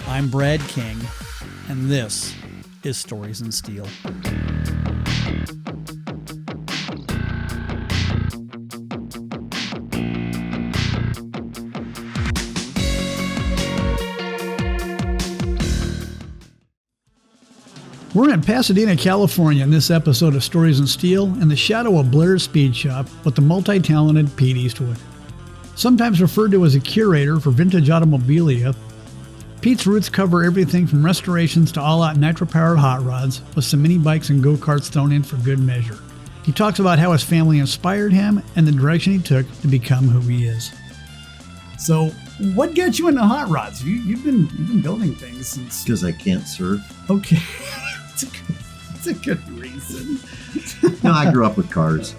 I'm Brad King, and this is Stories in Steel. We're in Pasadena, California in this episode of Stories in Steel in the shadow of Blair's Speed Shop with the multi-talented Pete Eastwood. Sometimes referred to as a curator for vintage automobilia, Pete's roots cover everything from restorations to all-out nitro-powered hot rods with some mini bikes and go-karts thrown in for good measure. He talks about how his family inspired him and the direction he took to become who he is. So, what got you into hot rods? You've been building things since... Because I can't surf. Okay. It's a good reason. No, I grew up with cars,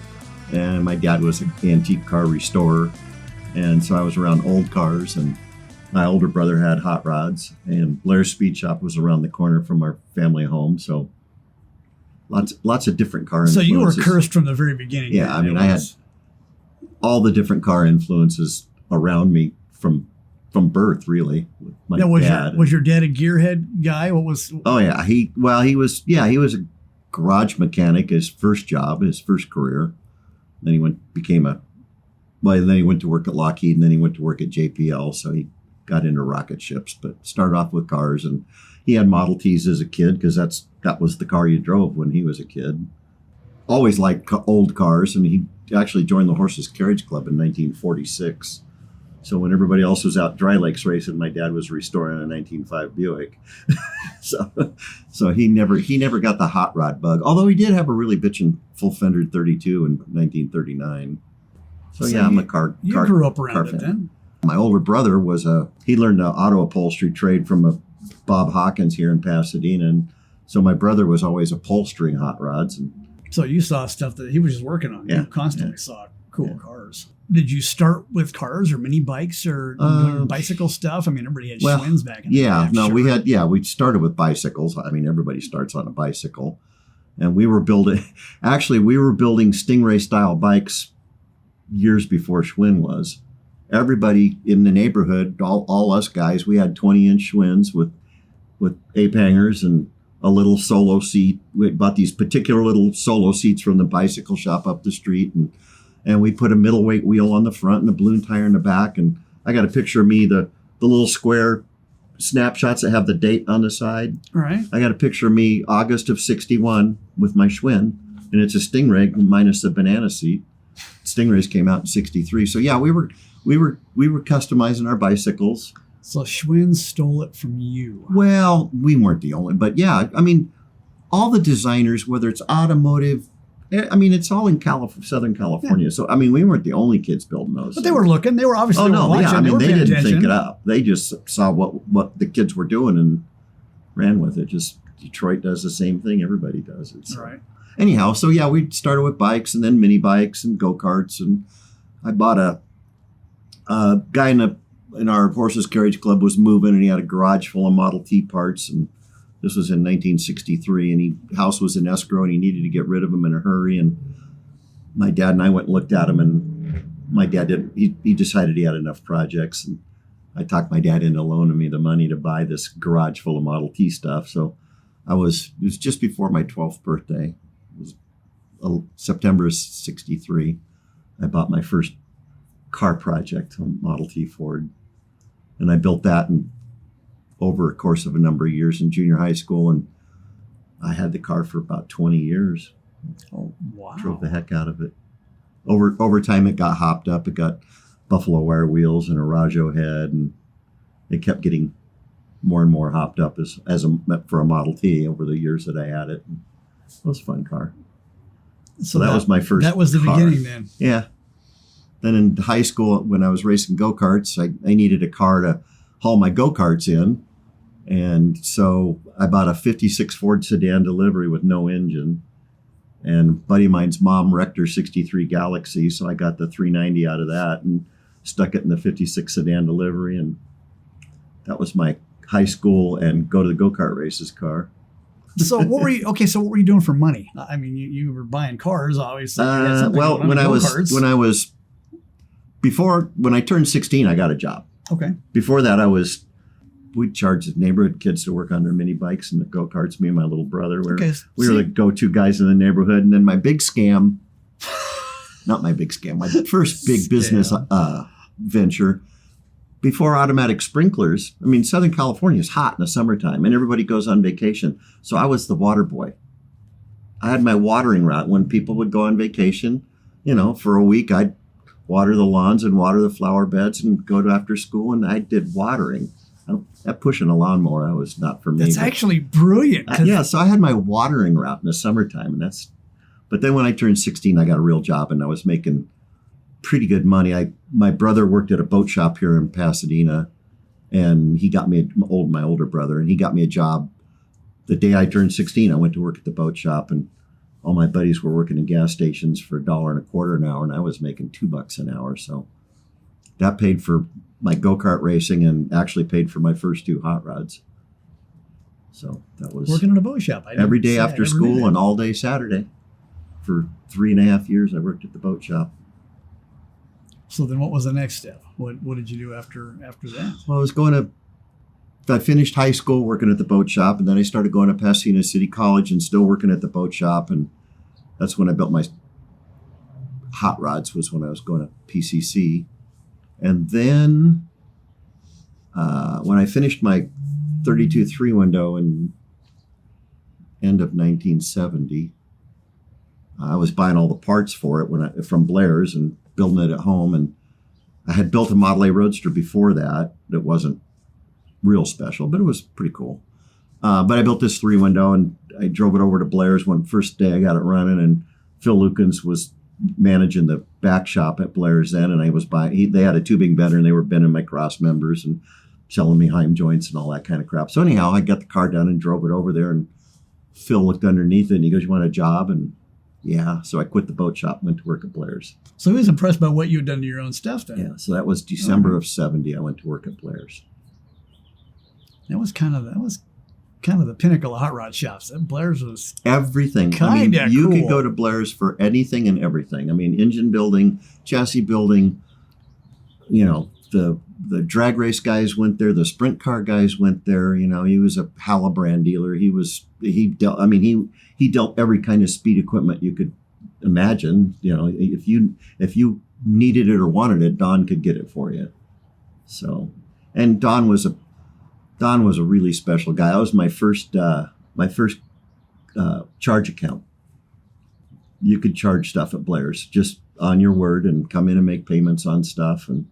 and my dad was an antique car restorer, and so I was around old cars, and my older brother had hot rods, and Blair's Speed Shop was around the corner from our family home, so lots of different car influences. So you were cursed from the very beginning. Yeah, I mean, I had all the different car influences around me from birth, really. My dad. Was your dad a gearhead guy? What was? Oh yeah, he was a garage mechanic. His first job, his first career. Then he went to work at Lockheed, and then he went to work at JPL. So he got into rocket ships, but started off with cars, and he had Model Ts as a kid because that was the car you drove when he was a kid. Always liked old cars, and he actually joined the Horses Carriage Club in 1946. So when everybody else was out dry lakes racing, my dad was restoring a 1905 Buick. so he never got the hot rod bug. Although he did have a really bitchin' full fendered 32 in 1939. So yeah, I'm a car. You grew up around it then. My older brother he learned the auto upholstery trade from a Bob Hawkins here in Pasadena, and so my brother was always upholstering hot rods. And so you saw stuff that he was just working on. Yeah, you constantly saw cool cars. Did you start with cars or mini bikes or bicycle stuff? I mean, everybody had Schwinn's back in the day. We started with bicycles. I mean, everybody starts on a bicycle. And we were building Stingray style bikes years before Schwinn was. Everybody in the neighborhood, all us guys, we had 20-inch Schwinn's with ape hangers and a little solo seat. We bought these particular little solo seats from the bicycle shop up the street, and we put a middleweight wheel on the front and a balloon tire in the back. And I got a picture of me, the little square snapshots that have the date on the side. Right. I got a picture of me August of 61 with my Schwinn, and it's a Stingray minus the banana seat. Stingrays came out in 63. So yeah, we were customizing our bicycles. So Schwinn stole it from you. Well, we weren't the only, but yeah, I mean, all the designers, whether it's automotive, I mean, it's all in Southern California. Yeah. So, I mean, we weren't the only kids building those. But they were looking. They were obviously watching. Yeah, I mean, they didn't think it up. They just saw what the kids were doing and ran with it. Just Detroit does the same thing. Everybody does it. So. Right. Anyhow, so yeah, we started with bikes and then mini bikes and go-karts. And I bought a guy in our Horses Carriage Club was moving, and he had a garage full of Model T parts, and this was in 1963, and house was in escrow, and he needed to get rid of them in a hurry. And my dad and I went and looked at them, and my dad he decided he had enough projects, and I talked my dad into loaning me the money to buy this garage full of Model T stuff. So it was just before my 12th birthday. It was September of 63. I bought my first car project, a Model T Ford, and I built that over a course of a number of years in junior high school, and I had the car for about 20 years. Oh, wow. Drove the heck out of it. Over time, it got hopped up. It got buffalo wire wheels and a Rajo head, and it kept getting more and more hopped up for a Model T over the years that I had it. It was a fun car. So that was my first. That was the beginning then. Yeah. Then in high school, when I was racing go-karts, I needed a car to haul my go-karts in. And so I bought a 56 Ford sedan delivery with no engine. And a buddy of mine's mom wrecked her 63 Galaxy, so I got the 390 out of that and stuck it in the 56 sedan delivery. And that was my high school and go to the go-kart races car. So what were you doing for money? I mean, you were buying cars, obviously. Well, when I turned 16, I got a job. Okay. Before that, I was we'd charge the neighborhood kids to work on their mini bikes and the go-karts. Me and my little brother, we were the go-to guys in the neighborhood. And then my big scam, not my big scam, my first big business venture, before automatic sprinklers. I mean, Southern California is hot in the summertime and everybody goes on vacation. So I was the water boy. I had my watering route. When people would go on vacation, for a week, I'd water the lawns and water the flower beds and go to after school, and I did watering. That pushing a lawnmower, that was not for me. That's actually brilliant. So I had my watering route in the summertime, but then when I turned 16, I got a real job, and I was making pretty good money. My brother worked at a boat shop here in Pasadena, and he got me my older brother, and he got me a job. The day I turned 16, I went to work at the boat shop, and all my buddies were working in gas stations for $1.25 an hour, and I was making $2 an hour. So that paid for my go-kart racing and actually paid for my first 2 hot rods. So that was working in a boat shop. Every day after school and all day Saturday. For 3.5 years, I worked at the boat shop. So then what was the next step? What did you do after that? Well, I finished high school working at the boat shop, and then I started going to Pasadena City College and still working at the boat shop. And that's when I built my hot rods, was when I was going to PCC. And then when I finished my 32 3-window in end of 1970, I was buying all the parts for it from Blair's and building it at home. And I had built a Model A Roadster before that. That wasn't real special, but it was pretty cool. But I built this 3-window, and I drove it over to Blair's one first day I got it running, and Phil Lukens was managing the back shop at Blair's then, and I was buying. They had a tubing bender, and they were bending my cross members and selling me Heim joints and all that kind of crap. So anyhow, I got the car done and drove it over there, and Phil looked underneath it, and he goes, "You want a job?" And yeah, so I quit the boat shop and went to work at Blair's. So he was impressed by what you had done to your own stuff then. Yeah, so that was December of 70. I went to work at Blair's. That was kind of the pinnacle of hot rod shops. Blair's was everything. You could go to Blair's for anything and everything. I mean, engine building, chassis building. The drag race guys went there. The sprint car guys went there. He was a Halabrand dealer. He dealt every kind of speed equipment you could imagine. If you needed it or wanted it, Don could get it for you. So, and Don was a really special guy. That was my first charge account. You could charge stuff at Blair's just on your word and come in and make payments on stuff. And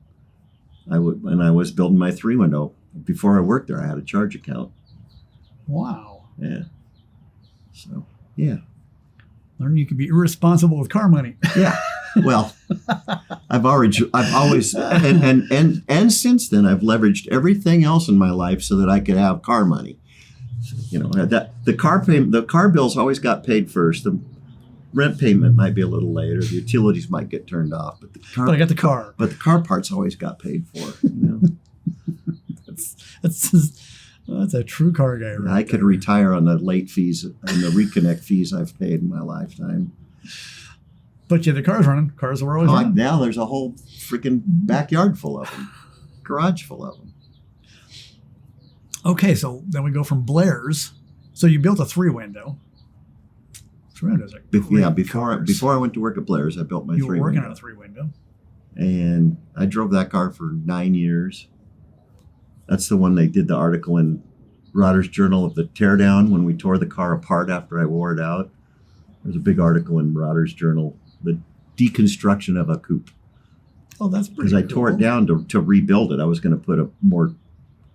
I was building my 3-window. Before I worked there, I had a charge account. Wow. Yeah. So, yeah. Learn you can be irresponsible with car money. Yeah. Well, I've always and since then I've leveraged everything else in my life so that I could have car money. That the car bills always got paid first. The rent payment might be a little later. The utilities might get turned off, but I got the car. But the car parts always got paid for. That's a true car guy. Right I could retire on the late fees and the reconnect fees I've paid in my lifetime. But yeah, the car's running. Cars were always running. Now there's a whole freaking backyard full of them, garage full of them. Okay, so then we go from Blair's. So you built a 3-window. 3-windows are great before I went to work at Blair's, I built my 3-window. You were working on a 3-window. And I drove that car for 9 years. That's the one they did the article in Rodder's Journal of the teardown when we tore the car apart after I wore it out. There's a big article in Rodder's Journal, the deconstruction of a coupe. Oh, that's pretty Because I tore it down to rebuild it. I was going to put a more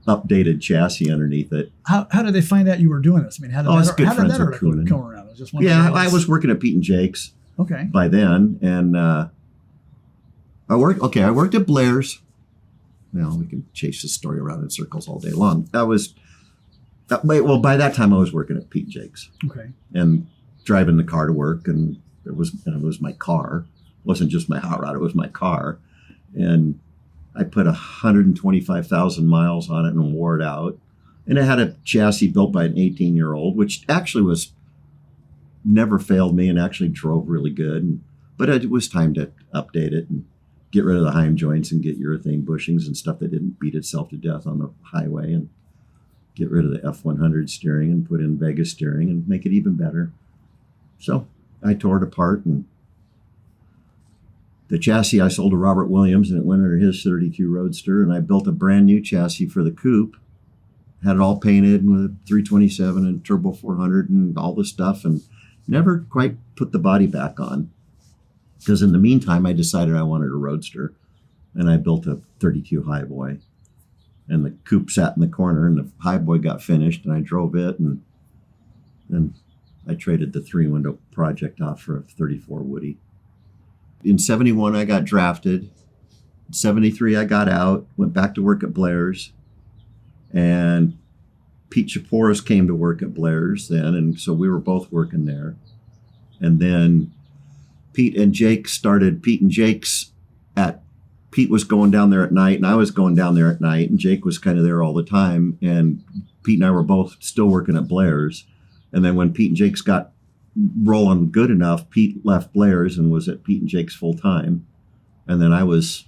updated chassis underneath it. How did they find out you were doing this? I mean, how did that article come around? It was just one I was working at Pete and Jake's by then. And I worked at Blair's. Well, we can chase this story around in circles all day long. By that time I was working at Pete and Jake's. Okay. And driving the car to work, and it was my car. It wasn't just my hot rod, it was my car. And I put 125,000 miles on it and wore it out. And it had a chassis built by an 18-year-old, which actually never failed me and actually drove really good. But it was time to update it and get rid of the Heim joints and get urethane bushings and stuff that didn't beat itself to death on the highway. And get rid of the F100 steering and put in Vegas steering and make it even better. So I tore it apart, and the chassis I sold to Robert Williams, and it went under his 32 Roadster, and I built a brand new chassis for the coupe. Had it all painted with 327 and Turbo 400 and all this stuff, and never quite put the body back on. Because in the meantime, I decided I wanted a Roadster, and I built a 32 Highboy. And the coupe sat in the corner, and the Highboy got finished, and I drove it, and I traded the 3-window project off for a 34 Woody. In 71, I got drafted. In 73, I got out, went back to work at Blair's, and Pete Chaporis came to work at Blair's then, and so we were both working there. And then Pete and Jake's Pete was going down there at night, and I was going down there at night, and Jake was kind of there all the time. And Pete and I were both still working at Blair's. And then when Pete and Jake's got rolling good enough, Pete left Blair's and was at Pete and Jake's full time. And then I was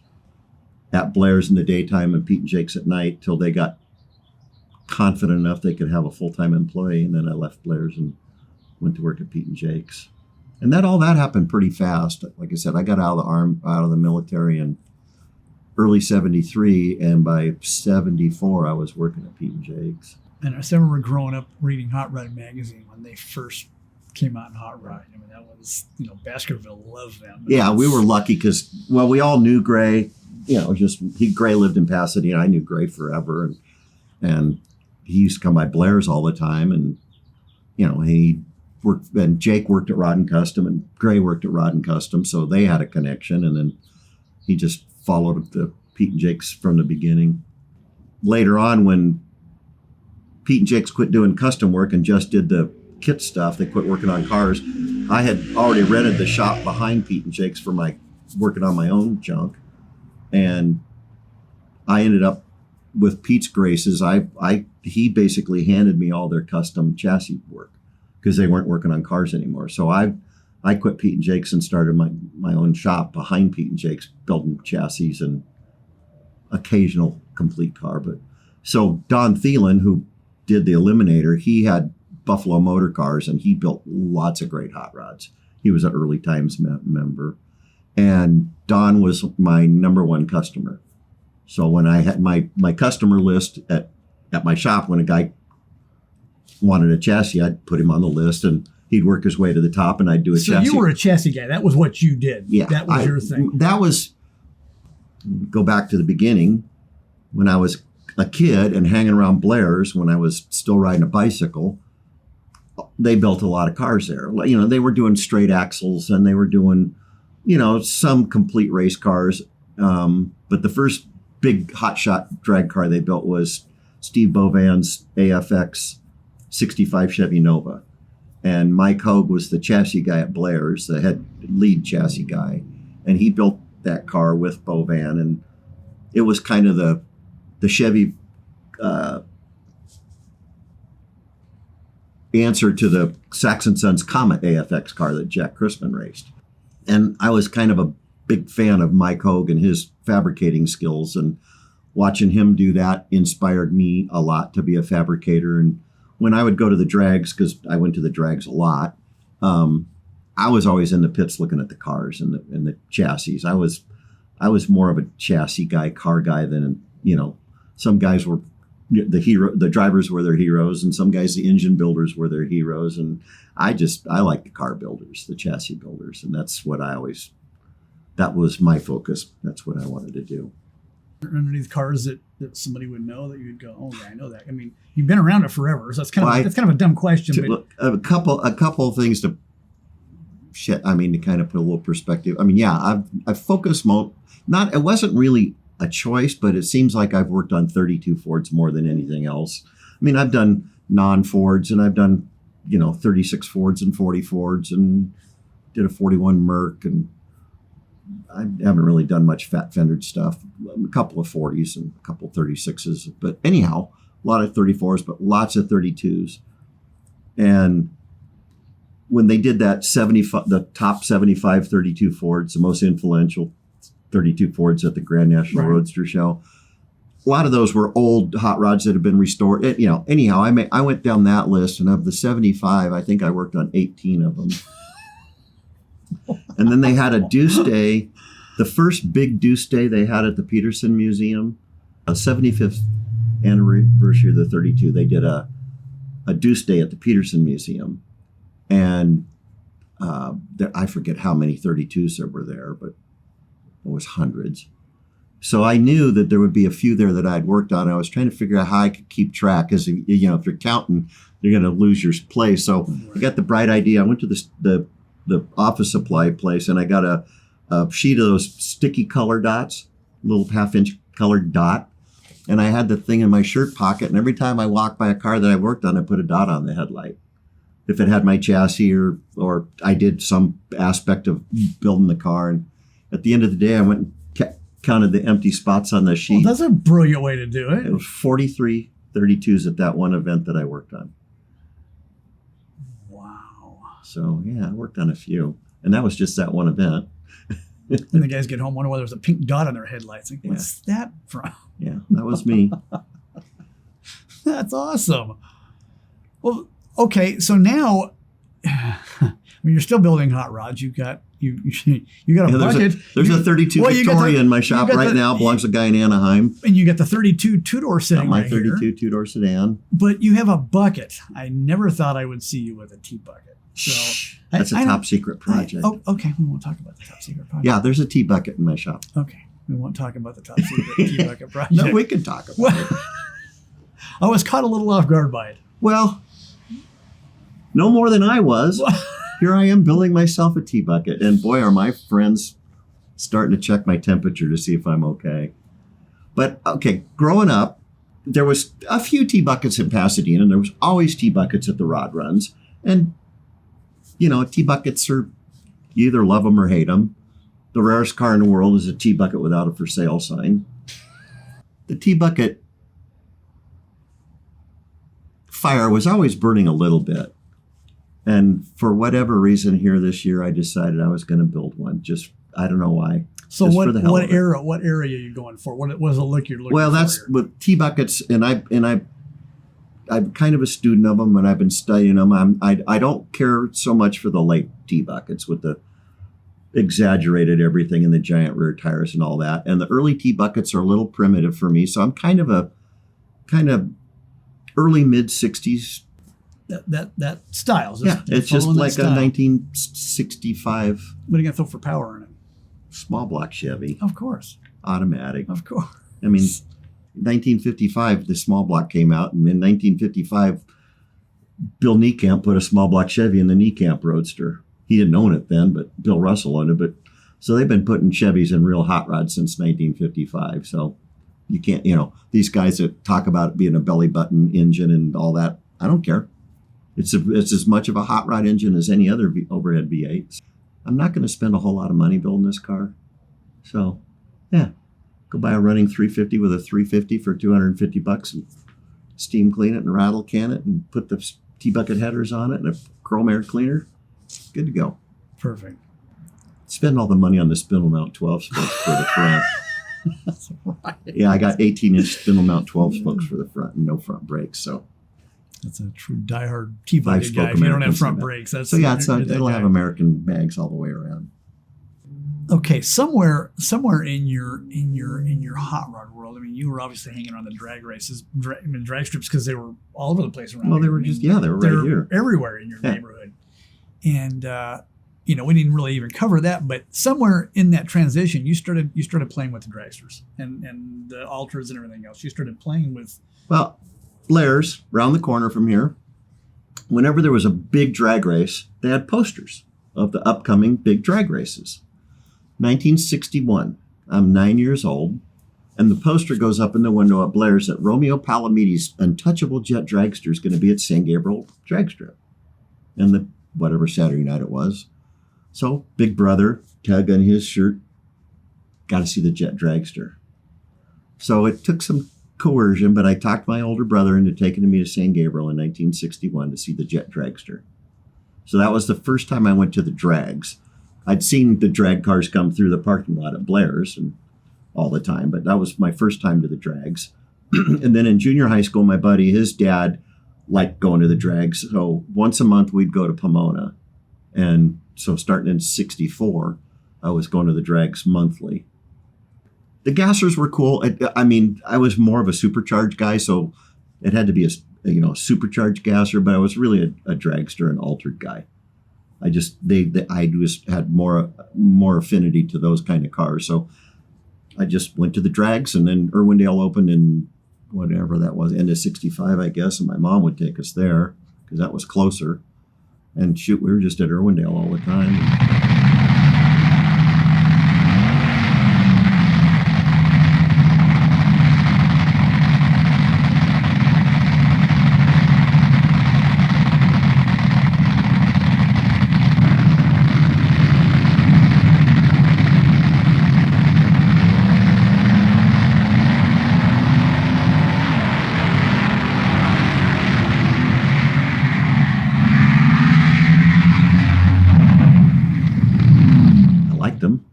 at Blair's in the daytime and Pete and Jake's at night till they got confident enough they could have a full-time employee. And then I left Blair's and went to work at Pete and Jake's. And all that happened pretty fast. Like I said, I got out of the military in early 73, and by 74, I was working at Pete and Jake's. And I remember growing up reading Hot Rod magazine when they first came out in Hot Rod. I mean, that was, Baskerville loved them. Yeah, we were lucky because, we all knew Gray. Gray lived in Pasadena. I knew Gray forever. And he used to come by Blair's all the time. And, he worked, and Jake worked at Rod and Custom, and Gray worked at Rod and Custom. So they had a connection. And then he just followed the Pete and Jake's from the beginning. Later on, when Pete and Jake's quit doing custom work and just did the kit stuff, they quit working on cars. I had already rented the shop behind Pete and Jake's for my working on my own junk. And I ended up with Pete's graces. He basically handed me all their custom chassis work because they weren't working on cars anymore. So I quit Pete and Jake's and started my own shop behind Pete and Jake's, building chassis and occasional complete car. But so Don Thielen, who did the Eliminator, he had Buffalo Motor Cars, and he built lots of great hot rods. He was an Early Times member, and Don was my number one customer. So when I had my customer list at my shop, when a guy wanted a chassis, I'd put him on the list, and he'd work his way to the top, and I'd do a chassis. So you were a chassis guy. That was what you did. Yeah. That was your thing. That was, go back to the beginning, when I was a kid and hanging around Blair's, when I was still riding a bicycle, they built a lot of cars there. They were doing straight axles, and they were doing, some complete race cars. But the first big hotshot drag car they built was Steve Bovan's AFX 65 Chevy Nova. And Mike Hogue was the chassis guy at Blair's, the head lead chassis guy. And he built that car with Bovan. And it was kind of the Chevy answer to the Saxon Sons Comet AFX car that Jack Christman raced. And I was kind of a big fan of Mike Hogue and his fabricating skills, and watching him do that inspired me a lot to be a fabricator. And when I would go to the drags, because I went to the drags a lot, I was always in the pits looking at the cars and the chassis. I was more of a chassis guy, car guy than, some guys were the drivers were their heroes, and some guys, the engine builders, were their heroes. And I like the car builders, the chassis builders. And that's what that was my focus. That's what I wanted to do. Underneath cars that somebody would know, that you'd go, oh yeah, I know that. I mean, you've been around it forever, so that's kind of a dumb question. But a couple of things to kind of put a little perspective. I mean, yeah, I've focused it wasn't really a choice, but it seems like I've worked on 32 Fords more than anything else. I mean, I've done non-Fords, and I've done 36 Fords and 40 Fords, and did a 41 Merc, and I haven't really done much fat fendered stuff. A couple of 40s and a couple of 36s. But anyhow, a lot of 34s, but lots of 32s. And when they did that the top 75 32 Fords, the most influential 32 Fords at the Grand National Roadster Show, lot of those were old hot rods that had been restored. Anyhow, I went down that list, and of the 75, I think I worked on 18 of them. And then they had a deuce day, the first big deuce day they had at the Peterson Museum, a 75th anniversary of the 32. They did a deuce day at the Peterson Museum, and I forget how many 32s there were there, but it was hundreds. So I knew that there would be a few there that I'd worked on. I was trying to figure out how I could keep track, because if you're counting, you're going to lose your place. So I got the bright idea. I went to the office supply place, and I got a sheet of those sticky color dots, little half-inch colored dot, and I had the thing in my shirt pocket. And every time I walked by a car that I worked on, I put a dot on the headlight. If it had my chassis or I did some aspect of building the car. And at the end of the day, I went and counted the empty spots on the sheet. Well, that's a brilliant way to do it. It was 43 32s at that one event that I worked on. Wow. So, yeah, I worked on a few. And that was just that one event. And the guys get home, wonder why there's a pink dot on their headlights. Like, what's that from? Yeah, that was me. That's awesome. Well, okay, so now, when you're still building hot rods, you've got you got a bucket. There's a 32 Victoria in my shop right now. Belongs to a guy in Anaheim. And you got the 32 two-door sitting my right 32 here. two-door sedan. But you have a bucket. I never thought I would see you with a tea bucket. So that's a top secret project. Okay, we won't talk about the top secret project. Yeah, there's a tea bucket in my shop. Okay, we won't talk about the top secret tea bucket project. No, we can talk about it. I was caught a little off guard by it. Well, no more than I was. Here I am building myself a tea bucket, and boy, are my friends starting to check my temperature to see if I'm okay. But okay, growing up, there was a few tea buckets in Pasadena, and there was always tea buckets at the rod runs. And, tea buckets are, you either love them or hate them. The rarest car in the world is a tea bucket without a for sale sign. The tea bucket fire was always burning a little bit. And for whatever reason here this year, I decided I was going to build one. I don't know why. So what area are you going for? What was the look you're looking for? Well, that's with tea buckets, and I'm kind of a student of them, and I've been studying them. I don't care so much for the late tea buckets with the exaggerated everything and the giant rear tires and all that. And the early tea buckets are a little primitive for me, so I'm kind of early mid 60s. That style. Yeah, it's just like a 1965. What are you going to throw for power in it? Small block Chevy. Of course. Automatic. Of course. I mean, 1955, the small block came out, and in 1955, Bill Niekamp put a small block Chevy in the Niekamp Roadster. He didn't own it then, but Bill Russell owned it. So they've been putting Chevys in real hot rods since 1955. So you can't, these guys that talk about it being a belly button engine and all that, I don't care. It's as much of a hot rod engine as any other overhead V8. I'm not going to spend a whole lot of money building this car. So, yeah, go buy a running 350 with a 350 for $250 and steam clean it and rattle can it and put the T-bucket headers on it and a chrome air cleaner. Good to go. Perfect. Spend all the money on the spindle mount 12 spokes for the front. That's right. Yeah, I got 18-inch spindle mount 12 spokes for the front and no front brakes, so. That's a true diehard T-bucket guy. If you don't have front brakes, it'll have American mags all the way around. Okay, somewhere in your hot rod world, I mean, you were obviously hanging around the drag races, drag strips, because they were all over the place around. Well, they were right here, everywhere in your neighborhood, and we didn't really even cover that, but somewhere in that transition, you started playing with the dragsters and the Ultras and everything else. You started playing with. Well, Blair's, around the corner from here, whenever there was a big drag race, they had posters of the upcoming big drag races. 1961, I'm 9 years old, and the poster goes up in the window at Blair's that Romeo Palomiti's Untouchable Jet Dragster is going to be at San Gabriel Drag Strip. And whatever Saturday night it was. So, big brother, tag on his shirt, got to see the Jet Dragster. So it took some coercion, but I talked my older brother into taking me to San Gabriel in 1961 to see the Jet Dragster. So that was the first time I went to the drags. I'd seen the drag cars come through the parking lot at Blair's, and all the time, but that was my first time to the drags. And then in junior high school, my buddy, his dad liked going to the drags. So once a month we'd go to Pomona. And so starting in 64, I was going to the drags monthly. The gassers were cool. I mean, I was more of a supercharged guy, so it had to be a supercharged gasser, but I was really a dragster and altered guy. I just had more affinity to those kind of cars. So I just went to the drags, and then Irwindale opened in whatever that was, end of 65, I guess, and my mom would take us there because that was closer. And shoot, we were just at Irwindale all the time.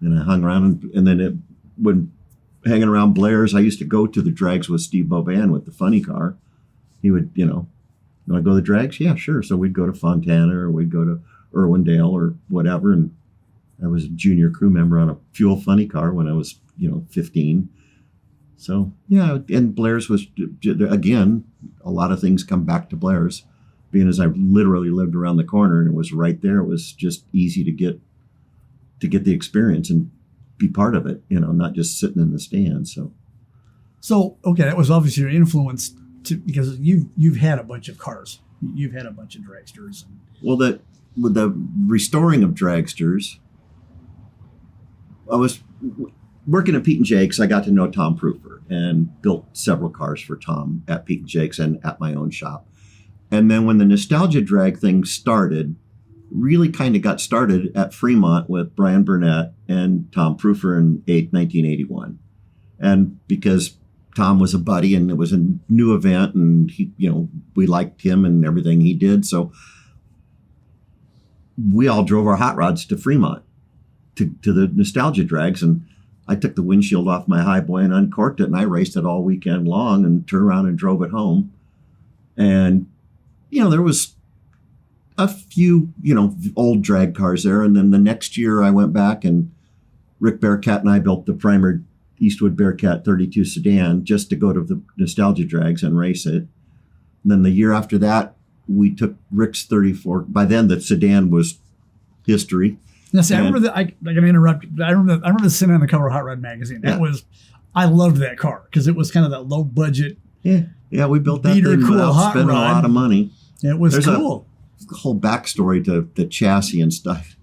And I hung around, and then when hanging around Blair's, I used to go to the drags with Steve Boban with the funny car. He would, you want to go to the drags? Yeah, sure. So we'd go to Fontana or we'd go to Irwindale or whatever. And I was a junior crew member on a fuel funny car when I was, 15. So, yeah, and Blair's was, again, a lot of things come back to Blair's, being as I literally lived around the corner and it was right there. It was just easy to get the experience and be part of it, not just sitting in the stand. So okay, that was obviously your influence because you've had a bunch of cars, you've had a bunch of dragsters. Well, with the restoring of dragsters, I was working at Pete and Jake's. I got to know Tom Proofer and built several cars for Tom at Pete and Jake's and at my own shop. And then when the nostalgia drag thing started, really kind of got started at Fremont with Brian Burnett and Tom Proofer in 1981. And because Tom was a buddy and it was a new event and he, we liked him and everything he did. So we all drove our hot rods to Fremont to the nostalgia drags. And I took the windshield off my Highboy and uncorked it, and I raced it all weekend long and turned around and drove it home. And, there was a few, old drag cars there. And then the next year I went back and Rick Bearcat and I built the primer Eastwood Bearcat 32 sedan just to go to the nostalgia drags and race it. And then the year after that, we took Rick's 34. By then the sedan was history. Now, see, I remember that. I can interrupt. I remember sitting on the cover of Hot Rod magazine. I loved that car because it was kind of that low budget. Yeah, we built that thing without spending a lot of money. It was cool. A whole backstory to the chassis and stuff.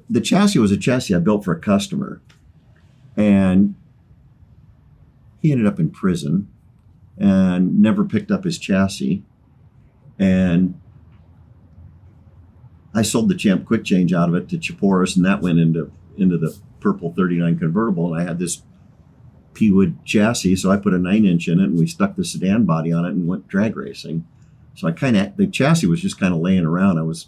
The chassis was a chassis I built for a customer, and he ended up in prison and never picked up his chassis. And I sold the Champ Quick Change out of it to Chaporis, and that went into the purple 39 convertible. And I had this P-Wood chassis, so I put a 9-inch in it, and we stuck the sedan body on it and went drag racing. So the chassis was just kind of laying around. I was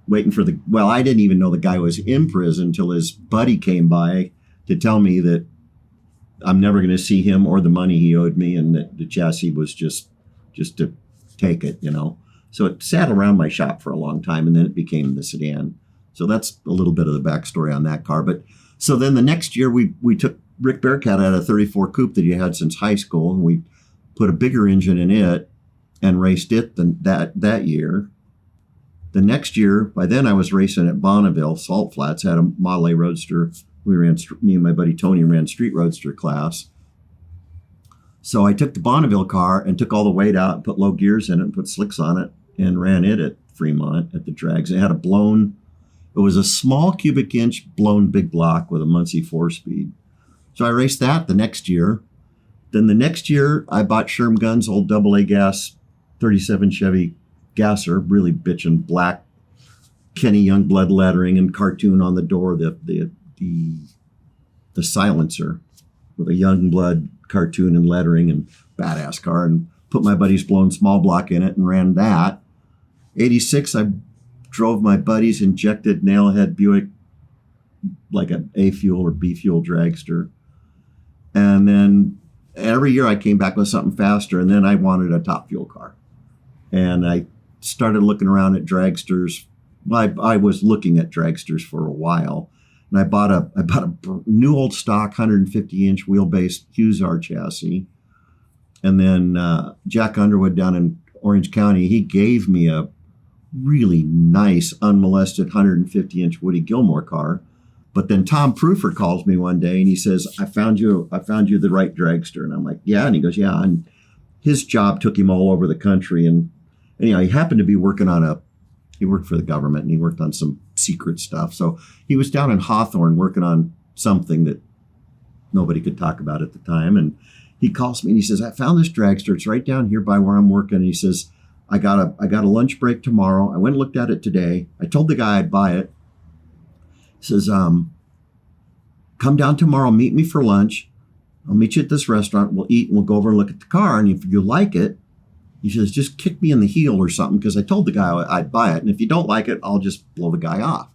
waiting for I didn't even know the guy was in prison until his buddy came by to tell me that I'm never going to see him or the money he owed me, and that the chassis was just to take it, So it sat around my shop for a long time, and then it became the sedan. So that's a little bit of the backstory on that car. But so then the next year we took Rick Bearcat out of a 34 coupe that he had since high school, and we put a bigger engine in it and raced it that year. The next year, by then I was racing at Bonneville, Salt Flats, had a Model A Roadster. Me and my buddy Tony ran street roadster class. So I took the Bonneville car and took all the weight out and put low gears in it and put slicks on it and ran it at Fremont at the drags. It had it was a small cubic inch blown big block with a Muncie 4-speed. So I raced that the next year. Then the next year I bought Sherm Gunn's old AA gas 37 Chevy gasser, really bitchin' black Kenny Youngblood lettering and cartoon on the door, the silencer with a Youngblood cartoon and lettering, and badass car, and put my buddy's blown small block in it and ran that. 86, I drove my buddy's injected nailhead Buick, like an A fuel or B fuel dragster. And then every year I came back with something faster, and then I wanted a top fuel car. And I started looking around at dragsters. Well, I was looking at dragsters for a while, and I bought a new old stock 150-inch wheelbase Hussar chassis. And then Jack Underwood down in Orange County, he gave me a really nice unmolested 150-inch Woody Gilmore car. But then Tom Proofer calls me one day and he says, I found you the right dragster. And I'm like, yeah. And he goes, yeah. And his job took him all over the country. And anyhow, he happened to be working on he worked for the government and he worked on some secret stuff. So he was down in Hawthorne working on something that nobody could talk about at the time. And he calls me and he says, I found this dragster. It's right down here by where I'm working. And he says, I got a lunch break tomorrow. I went and looked at it today. I told the guy I'd buy it. He says, come down tomorrow, meet me for lunch. I'll meet you at this restaurant. We'll eat and we'll go over and look at the car. And if you like it, he says, just kick me in the heel or something, because I told the guy I'd buy it. And if you don't like it, I'll just blow the guy off.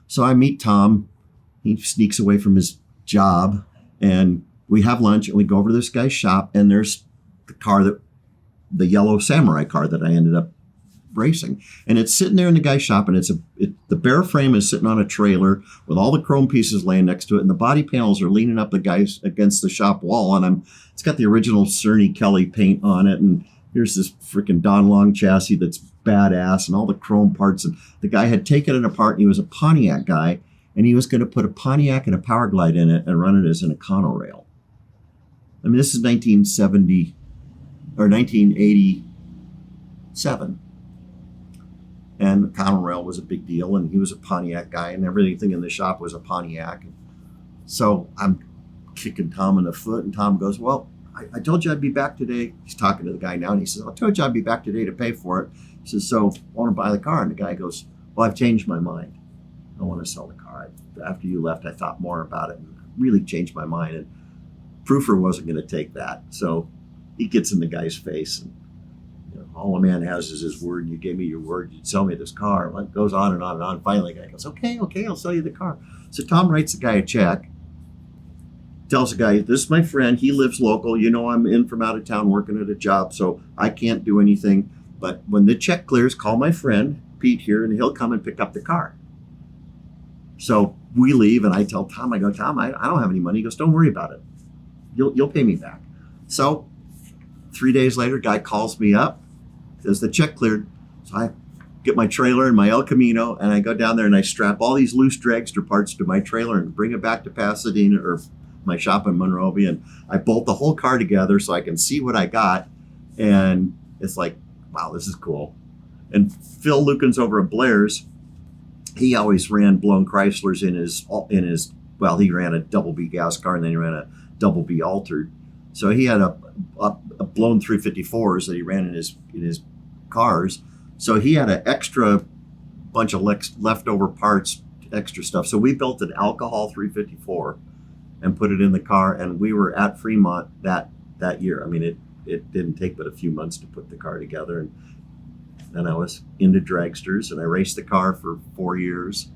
So I meet Tom. He sneaks away from his job and we have lunch and we go over to this guy's shop, and there's the yellow Samurai car that I ended up racing. And it's sitting there in the guy's shop, and the bare frame is sitting on a trailer with all the chrome pieces laying next to it, and the body panels are leaning up against the shop wall, and it's got the original Cerny Kelly paint on it, and here's this freaking Don Long chassis that's badass and all the chrome parts. And the guy had taken it apart, and he was a Pontiac guy, and he was going to put a Pontiac and a Power Glide in it and run it as an Econorail. I mean, this is 1970 or 1987. And Econorail was a big deal, and he was a Pontiac guy, and everything in the shop was a Pontiac. So I'm kicking Tom in the foot, and Tom goes, well, I told you I'd be back today. He's talking to the guy now, and he says, I told you I'd be back today to pay for it. He says, so I want to buy the car. And the guy goes, well, I've changed my mind. I want to sell the car. After you left, I thought more about it and really changed my mind. And Proofer wasn't going to take that. So he gets in the guy's face, and all a man has is his word. You gave me your word. You'd sell me this car. And it goes on and on and on. Finally, the guy goes, okay, I'll sell you the car. So Tom writes the guy a check, tells the guy, this is my friend. He lives local. I'm in from out of town working at a job, so I can't do anything. But when the check clears, call my friend, Pete here, and he'll come and pick up the car. So we leave, and I tell Tom, I go, Tom, I don't have any money. He goes, don't worry about it. You'll pay me back. So 3 days later, guy calls me up. Says the check cleared. So I get my trailer and my El Camino, and I go down there and I strap all these loose dragster parts to my trailer and bring it back to Pasadena or my shop in Monrovia, and I bolt the whole car together so I can see what I got. And it's like, wow, this is cool. And Phil Lukens over at Blair's, he always ran blown Chryslers in his he ran a double B gas car, and then he ran a double B altered. So he had a blown 354s that he ran in his cars. So he had an extra bunch of leftover parts, extra stuff. So we built an alcohol 354 and put it in the car, and we were at Fremont that year. I mean, it didn't take but a few months to put the car together. And then I was into dragsters, and I raced the car for 4 years.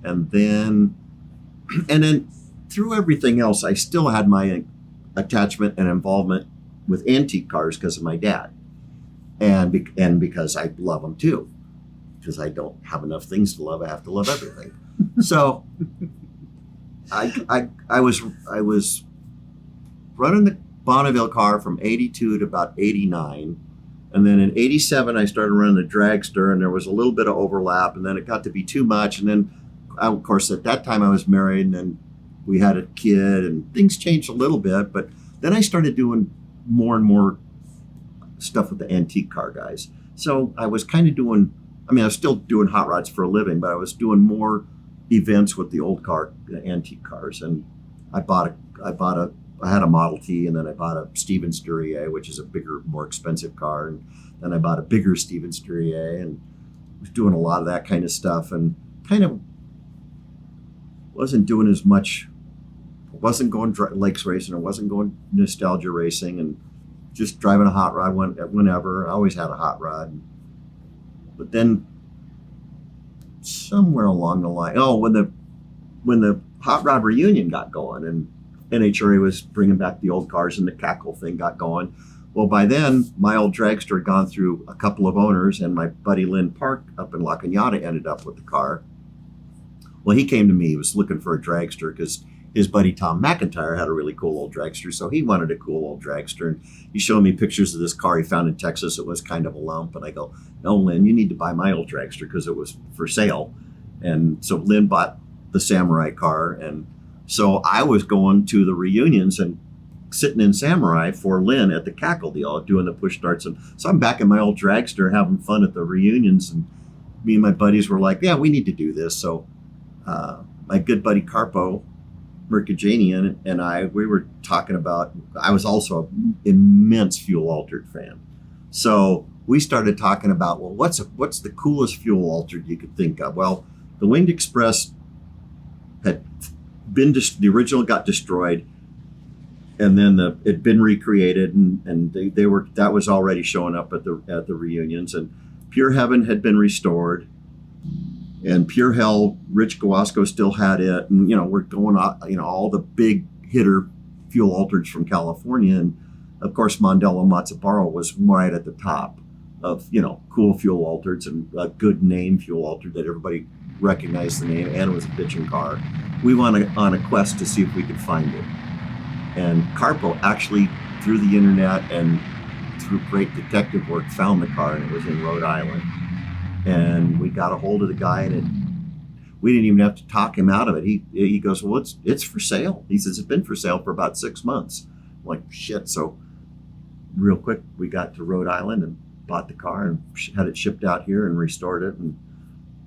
And then through everything else, I still had my attachment and involvement with antique cars because of my dad. And because I love them too. Because I don't have enough things to love, I have to love everything. So I was running the Bonneville car from 82 to about 89. And then in 87, I started running the dragster, and there was a little bit of overlap, and then it got to be too much. And then, of course, at that time I was married, and then we had a kid, and things changed a little bit. But then I started doing more and more stuff with the antique car guys. So I was kind of I was still doing hot rods for a living, but I was doing more events with the antique cars. And I had a Model T, and then I bought a Stevens Duryea, which is a bigger, more expensive car. And then I bought a bigger Stevens Duryea, and was doing a lot of that kind of stuff, and kind of wasn't doing as much. I wasn't going lakes racing. I wasn't going nostalgia racing, and just driving a hot rod whenever. I always had a hot rod. But then somewhere along the line, when the hot rod reunion got going, NHRA was bringing back the old cars and the cackle thing got going. Well, by then, my old dragster had gone through a couple of owners, and my buddy Lynn Park up in La Cañada ended up with the car. Well, he came to me. He was looking for a dragster because his buddy Tom McIntyre had a really cool old dragster, so he wanted a cool old dragster. And he showed me pictures of this car he found in Texas. It was kind of a lump, and I go, "No, Lynn, you need to buy my old dragster," because it was for sale. And so Lynn bought the Samurai car, and so I was going to the reunions and sitting in Samurai for Lynn at the cackle deal, doing the push starts. And so I'm back in my old dragster having fun at the reunions, and me and my buddies were like, "Yeah, we need to do this." So my good buddy Carpo Mercajanian and we were talking about, I was also an immense fuel altered fan. So we started talking about, well, what's the coolest fuel altered you could think of? Well, the Winged Express had been, the original got destroyed, and then it'd been recreated, and they were, that was already showing up at the reunions. And Pure Heaven had been restored, and Pure Hell, Rich Guasco still had it, and we're going on, all the big hitter fuel altereds from California, and of course Mondello Mazzaparo was right at the top of cool fuel altereds and a good name fuel altered that everybody recognized the name, and it was a bitchin' car. We went on a quest to see if we could find it. And Carpo actually, through the internet and through great detective work, found the car, and it was in Rhode Island. And we got a hold of the guy, and we didn't even have to talk him out of it. He goes, "Well, it's for sale." He says, "It's been for sale for about 6 months." I'm like, shit. So real quick, we got to Rhode Island and bought the car and had it shipped out here and restored it. And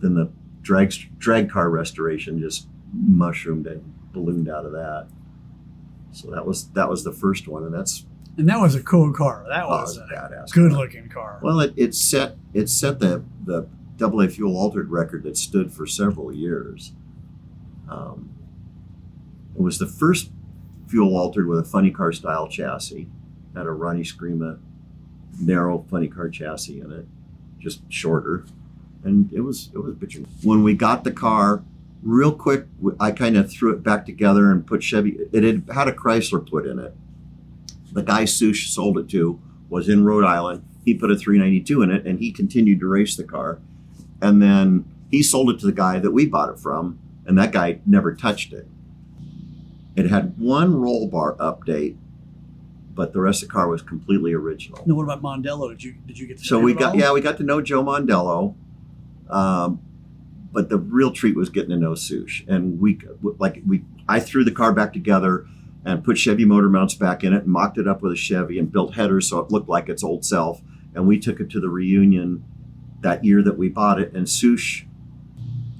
then the drag car restoration just mushroomed and ballooned out of that. So that was the first one, and that was a cool car. That was a badass, good looking car. Well, it set the AA fuel altered record that stood for several years. It was the first fuel altered with a funny car style chassis. Had a Ronnie Screama narrow funny car chassis in it, just shorter, and it was bitching. When we got the car, real quick, I kind of threw it back together and put Chevy. It had a Chrysler put in it. The guy Sush sold it to was in Rhode Island. He put a 392 in it, and he continued to race the car. And then he sold it to the guy that we bought it from, and that guy never touched it. It had one roll bar update, but the rest of the car was completely original. No, what about Mondello? Did you get to so we got to know Joe Mondello. But the real treat was getting to know Sush. And I threw the car back together and put Chevy motor mounts back in it and mocked it up with a Chevy and built headers so it looked like its old self. And we took it to the reunion that year that we bought it. And Sush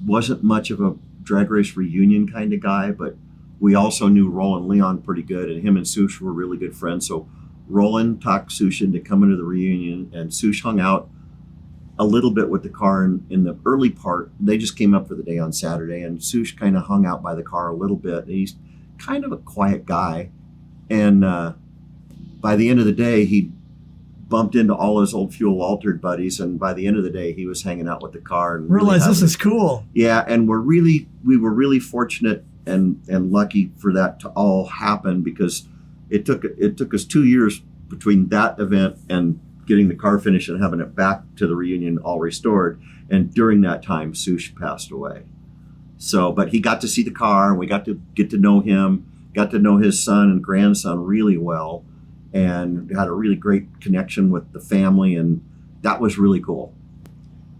wasn't much of a drag race reunion kind of guy, but we also knew Roland Leon pretty good, and him and Sush were really good friends. So Roland talked Sush into coming to the reunion, and Sush hung out a little bit with the car in the early part. They just came up for the day on Saturday, and Sush kind of hung out by the car a little bit. And he's kind of a quiet guy. And by the end of the day, he bumped into all his old fuel altered buddies. And by the end of the day, he was hanging out with the car. And realize this is cool. Yeah. And we were really fortunate and lucky for that to all happen, because it took us 2 years between that event and getting the car finished and having it back to the reunion all restored. And during that time, Sush passed away. So, but he got to see the car, and we got to get to know him, got to know his son and grandson really well, and had a really great connection with the family, and that was really cool.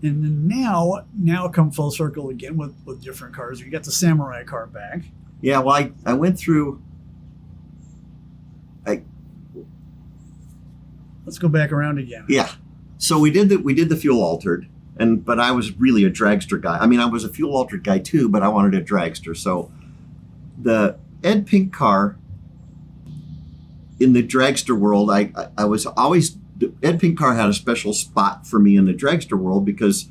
And then now come full circle again with different cars. You got the Samurai car back. Yeah, well, I went through. Let's go back around again. Yeah, so we did the fuel altered, but I was really a dragster guy. I mean, I was a fuel altered guy too, but I wanted a dragster. So the Ed Pink car in the dragster world, I was always. The Ed Pink car had a special spot for me in the dragster world because,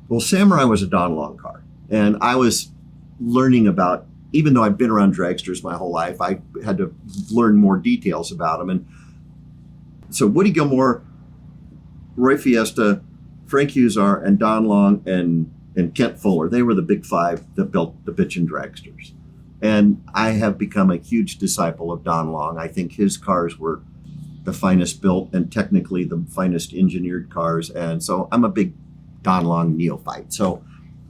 well, Samurai was a Don Long car, and I was learning about, even though I've been around dragsters my whole life, I had to learn more details about them. And so Woody Gilmore, Roy Fiesta, Frank Husar, and Don Long and Kent Fuller, they were the big five that built the bitchin' dragsters. And I have become a huge disciple of Don Long. I think his cars were the finest built and technically the finest engineered cars. And so I'm a big Don Long neophyte. So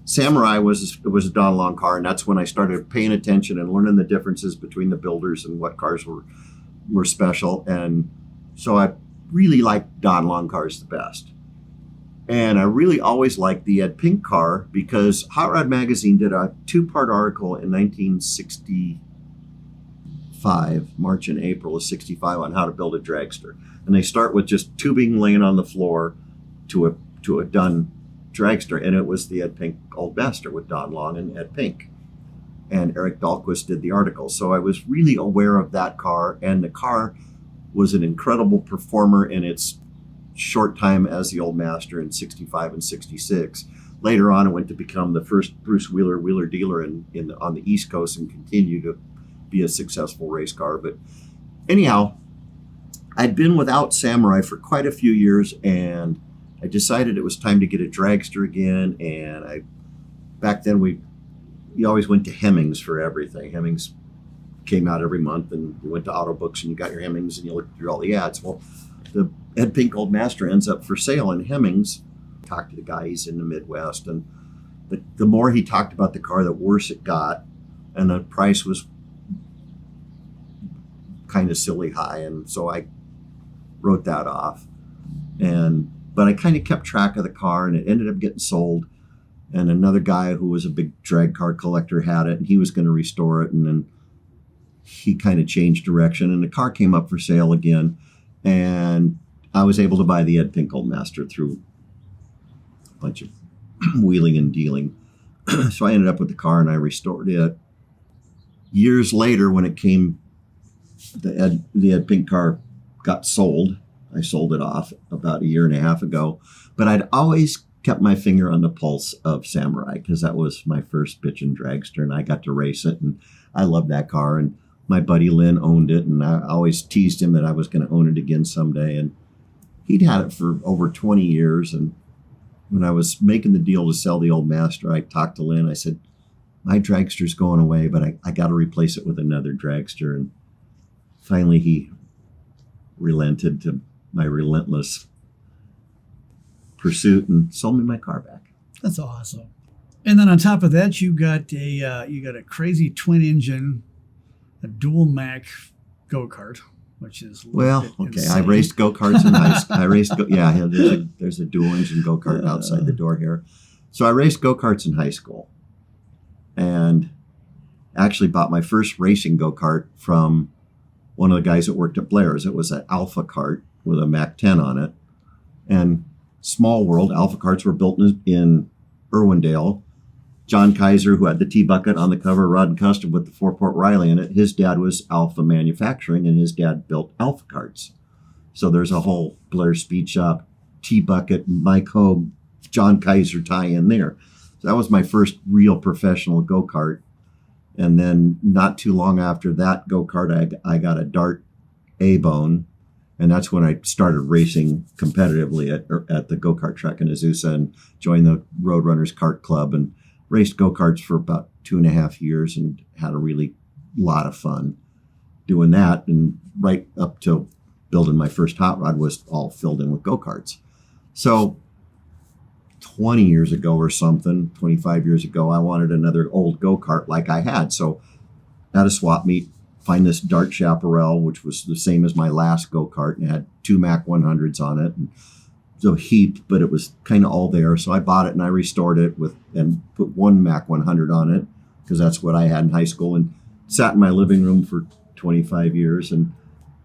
Samurai was a Don Long car, and that's when I started paying attention and learning the differences between the builders and what cars were special. And so I really liked Don Long cars the best. And I really always liked the Ed Pink car because Hot Rod Magazine did a 2-part article in 1965, March and April of 65, on how to build a dragster. And they start with just tubing laying on the floor to a done dragster. And it was the Ed Pink Old Master with Don Long and Ed Pink. And Eric Dahlquist did the article. So I was really aware of that car. And the car was an incredible performer in its short time as the Old Master in 65 and 66. Later on, it went to become the first Bruce Wheeler dealer on the East Coast and continued to be a successful race car. But anyhow, I'd been without Samurai for quite a few years, and I decided it was time to get a dragster again. And back then we always went to Hemmings for everything. Hemmings came out every month, and you went to Auto Books and you got your Hemmings and you looked through all the ads. Well, the Ed Pink Old Master ends up for sale in Hemmings. Talked to the guy, he's in the Midwest, and the more he talked about the car, the worse it got, and the price was kind of silly high, and so I wrote that off. But I kind of kept track of the car, and it ended up getting sold, and another guy who was a big drag car collector had it, and he was going to restore it, and then he kind of changed direction, and the car came up for sale again. And I was able to buy the Ed Pink Old Master through a bunch of wheeling and dealing. So I ended up with the car and I restored it. Years later, when it came, the Ed Pink car got sold. I sold it off about 1.5 years ago. But I'd always kept my finger on the pulse of Samurai because that was my first bitchin' dragster, and I got to race it, and I loved that car. And my buddy Lynn owned it, and I always teased him that I was going to own it again someday. And he'd had it for over 20 years. And when I was making the deal to sell the Old Master, I talked to Lynn. I said, my dragster's going away, but I got to replace it with another dragster. And finally he relented to my relentless pursuit and sold me my car back. That's awesome. And then on top of that, you got a crazy twin engine, a dual Mac go-kart, which is insane. I raced go-karts in high school. There's a dual engine go-kart outside the door here. So I raced go-karts in high school, and actually bought my first racing go-kart from one of the guys that worked at Blair's. It was an Alpha kart with a Mac 10 on it, and small world, Alpha karts were built in Irwindale. John Kaiser, who had the T-Bucket on the cover, Rod and Custom with the 4-port Riley in it, his dad was Alpha Manufacturing, and his dad built Alpha karts. So there's a whole Blair Speed Shop, T-Bucket, Mike Hogue, John Kaiser tie-in there. So that was my first real professional go-kart. And then not too long after that go-kart, I got a Dart A-Bone, and that's when I started racing competitively at the go-kart track in Azusa and joined the Roadrunners Kart Club and raced go-karts for about 2.5 years and had a really lot of fun doing that. And right up till building my first hot rod was all filled in with go-karts. So 20 years ago or something, 25 years ago, I wanted another old go-kart like I had. So at a swap meet, find this Dart Chaparral, which was the same as my last go-kart, and it had 2 Mac 100s on it. And a heap, but it was kind of all there. So I bought it and I restored it and put 1 Mac 100 on it because that's what I had in high school, and sat in my living room for 25 years. And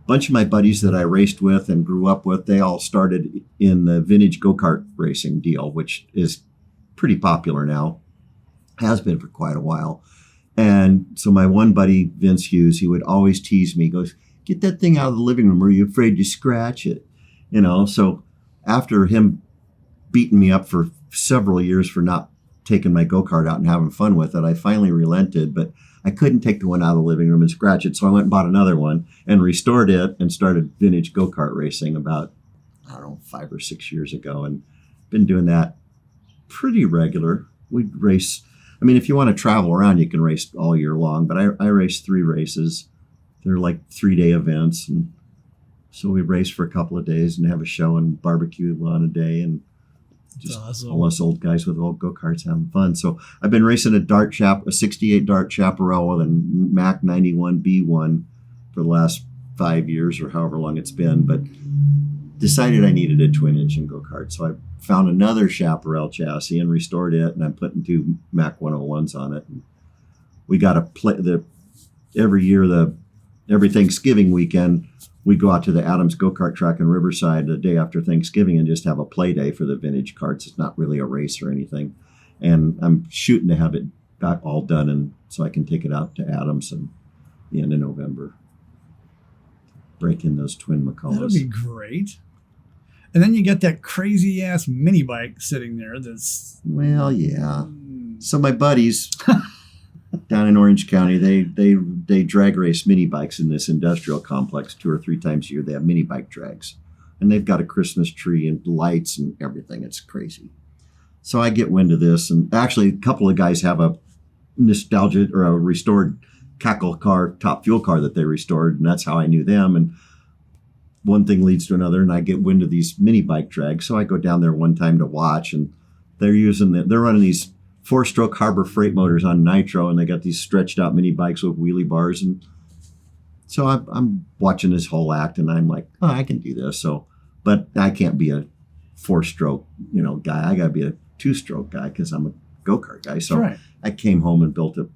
a bunch of my buddies that I raced with and grew up with, they all started in the vintage go-kart racing deal, which is pretty popular now, has been for quite a while. And so my one buddy, Vince Hughes, he would always tease me, he goes, get that thing out of the living room, or are you afraid you scratch it? So after him beating me up for several years for not taking my go-kart out and having fun with it, I finally relented, but I couldn't take the one out of the living room and scratch it. So I went and bought another one and restored it and started vintage go-kart racing about, 5 or 6 years ago, and been doing that pretty regular. We'd race I mean, if you want to travel around, you can race all year long, but I race 3 races. They're like 3-day events. And so we race for a couple of days and have a show and barbecue on a day, and just awesome. all us old guys with old go-karts having fun. So I've been racing a 68 Dart Chaparral with a Mac 91B1 for the last 5 years or however long it's been, but decided I needed a twin engine go-kart. So I found another Chaparral chassis and restored it, and I'm putting 2 Mac 101s on it. And we got to play every Thanksgiving weekend, we go out to the Adams go-kart track in Riverside the day after Thanksgiving and just have a play day for the vintage karts. It's not really a race or anything. And I'm shooting to have it back all done, and so I can take it out to Adams in the end of November. Break in those twin McCullochs. That'll be great. And then you get that crazy ass mini bike sitting there that's... Well, yeah. So my buddies down in Orange County, they drag race mini bikes in this industrial complex 2 or 3 times a year. They have mini bike drags, and they've got a Christmas tree and lights and everything. It's crazy. So I get wind of this, and actually a couple of guys have a nostalgia or a restored Cackle car, Top Fuel car that they restored, and that's how I knew them. And one thing leads to another, and I get wind of these mini bike drags. So I go down there one time to watch, and they're running these 4-stroke Harbor Freight motors on nitro, and they got these stretched out mini bikes with wheelie bars. And so I'm watching this whole act, and I'm like, oh, I can do this. So, but I can't be a 4-stroke, guy. I got to be a 2-stroke guy because I'm a go-kart guy. So right. I came home and built a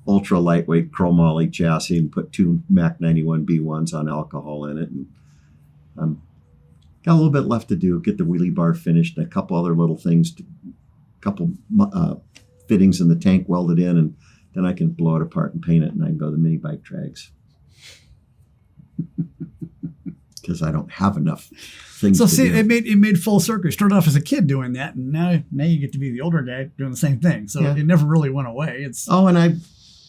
ultra lightweight chromoly chassis and put 2 Mac 91B1s on alcohol in it. And got a little bit left to do, get the wheelie bar finished, and a couple other little things, fittings in the tank welded in, and then I can blow it apart and paint it, and I can go to the mini bike drags. Because I don't have enough things to do. It made full circle. You started off as a kid doing that, and now you get to be the older guy doing the same thing. So It never really went away. And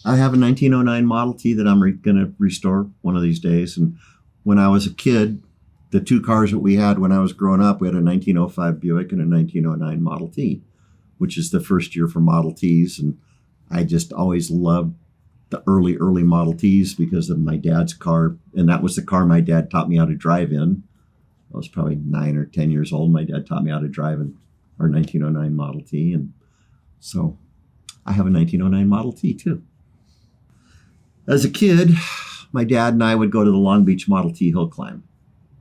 I have a 1909 Model T that I'm going to restore one of these days. And when I was a kid, the 2 cars that we had when I was growing up, we had a 1905 Buick and a 1909 Model T, which is the first year for Model Ts. And I just always loved the early Model Ts because of my dad's car. And that was the car my dad taught me how to drive in. I was probably 9 or 10 years old. My dad taught me how to drive in our 1909 Model T. And so I have a 1909 Model T too. As a kid, my dad and I would go to the Long Beach Model T hill climb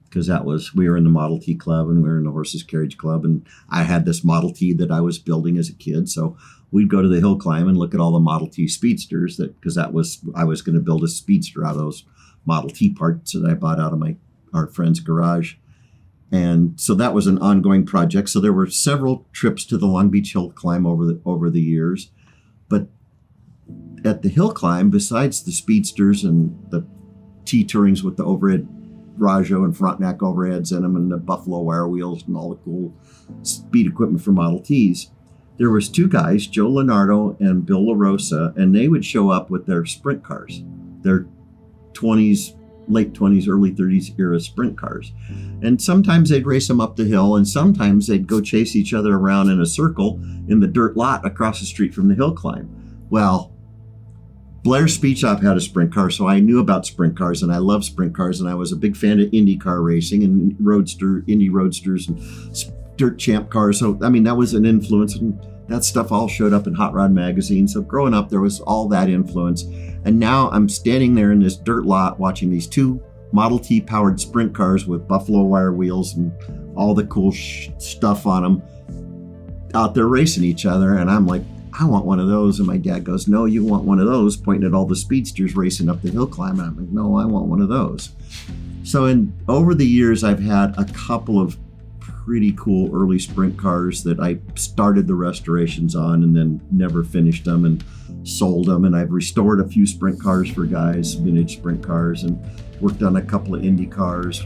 because we were in the Model T club and we were in the Horses Carriage Club. And I had this Model T that I was building as a kid. So we'd go to the hill climb and look at all the Model T speedsters because I was going to build a speedster out of those Model T parts that I bought out of our friend's garage. And so that was an ongoing project. So there were several trips to the Long Beach hill climb over the years. But at the hill climb, besides the speedsters and the T-Tourings with the overhead Rajo and Frontenac overheads in them and the Buffalo wire wheels and all the cool speed equipment for Model Ts, there was 2 guys, Joe Leonardo and Bill LaRosa, and they would show up with their sprint cars, their late 20s, early 30s era sprint cars. And sometimes they'd race them up the hill, and sometimes they'd go chase each other around in a circle in the dirt lot across the street from the hill climb. Well, Blair's Speed Shop had a sprint car, so I knew about sprint cars, and I love sprint cars, and I was a big fan of Indy car racing and Indy Roadsters and Dirt Champ cars. So, I mean, that was an influence, and that stuff all showed up in Hot Rod magazine. So growing up, there was all that influence. And now I'm standing there in this dirt lot watching these 2 Model T powered sprint cars with Buffalo wire wheels and all the cool stuff on them out there racing each other. And I'm like, I want one of those. And my dad goes, no, you want one of those, pointing at all the speedsters racing up the hill climb. And I'm like, no, I want one of those. So over the years, I've had a couple of pretty cool early sprint cars that I started the restorations on and then never finished them and sold them. And I've restored a few sprint cars for guys, vintage sprint cars, and worked on a couple of Indy cars.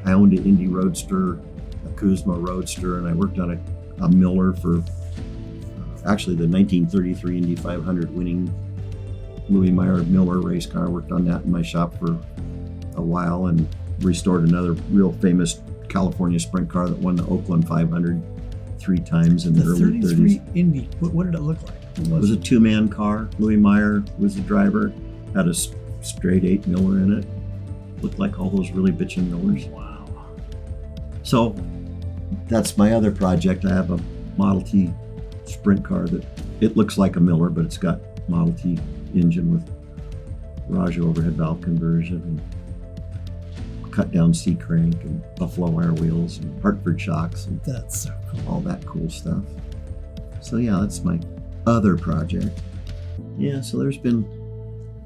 I owned an Indy Roadster, a Kuzma Roadster, and I worked on a Miller for actually the 1933 Indy 500 winning Louis Meyer Miller race car. I worked on that in my shop for a while and restored another real famous California sprint car that won the Oakland 500 3 times in the, The early 33 30s. Indy. What did it look like? It was a 2-man car. Louis Meyer was the driver. Had a straight 8 Miller in it. Looked like all those really bitchin' Millers. Wow. So that's my other project. I have a Model T sprint car that it looks like a Miller, but it's got Model T engine with Raja overhead valve conversion and cut down C crank and Buffalo wire wheels and Hartford shocks and That's so cool. all that cool stuff. So yeah, that's my other project. Yeah, so there's been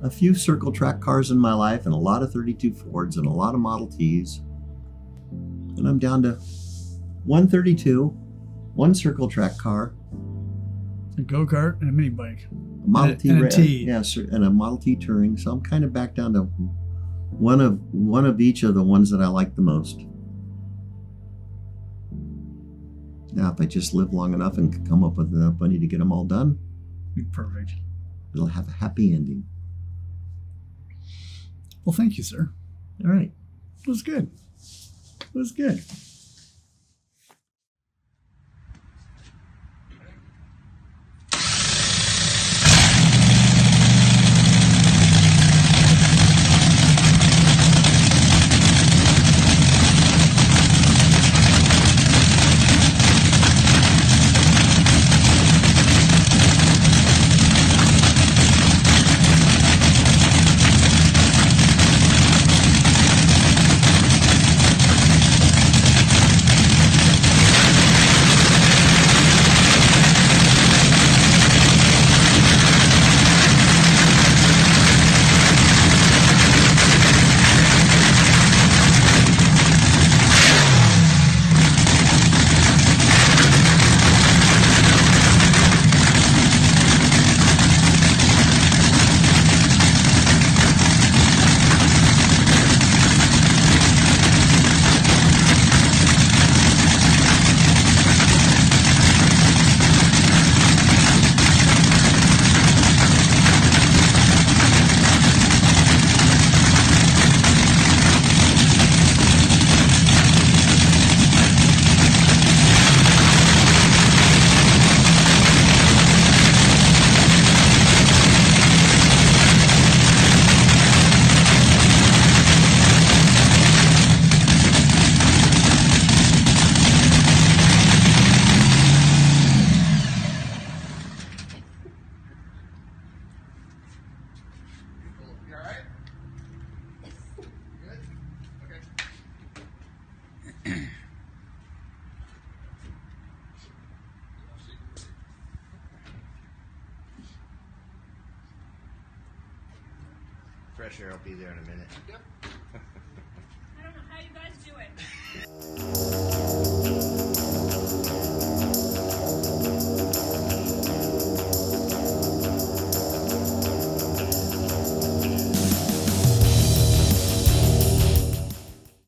a few circle track cars in my life and a lot of 32 Fords and a lot of Model Ts. And I'm down to 132, 1 circle track car, A go-kart and a mini bike. a Model T, and a T. yeah, and a Model T Touring. So I'm kind of back down to one of each of the ones that I like the most. Now, if I just live long enough and can come up with enough money to get them all done, Perfect. it'll have a happy ending. Well, thank you, sir. All right. It was good. It was good. Fresh air will be there in a minute. I don't know how you guys do it.